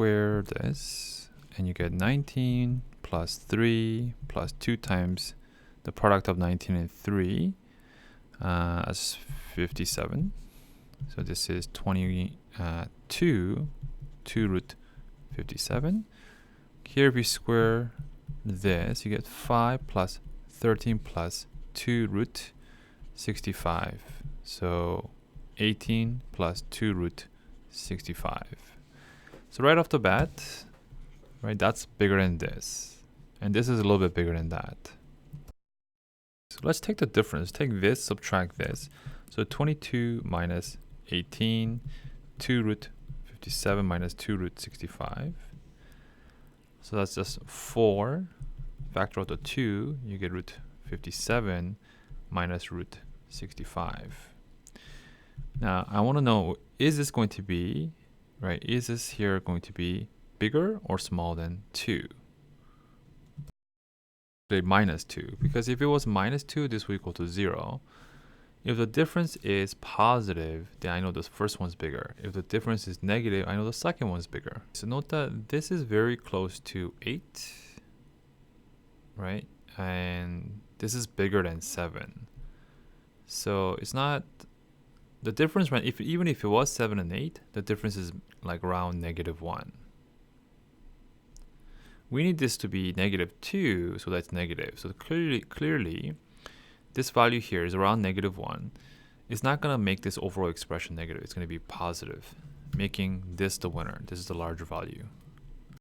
square this, and you get 19 plus 3 plus 2 times the product of 19 and 3 as 57. So this is 22 2 root 57. Here if you square this, you get 5 plus 13 plus 2 root 65. So 18 plus 2 root 65. So right off the bat, right, that's bigger than this. And this is a little bit bigger than that. So let's take the difference. Take this, subtract this. So 22 minus 18, 2 root 57 minus 2 root 65. So that's just 4. Factor out the 2, you get root 57 minus root 65. Now, I want to know, is this going to be, right, is this here going to be bigger or smaller than 2? Minus 2, because if it was minus 2, this will equal to 0. If the difference is positive, then I know the first one's bigger. If the difference is negative, I know the second one's bigger. So note that this is very close to 8, right? And this is bigger than 7. So it's not, the difference, right, even if it was 7 and 8, the difference is like around -1. We need this to be -2, so that's negative. So clearly, this value here is around -1. It's not going to make this overall expression negative. It's going to be positive, making this the winner. This is the larger value.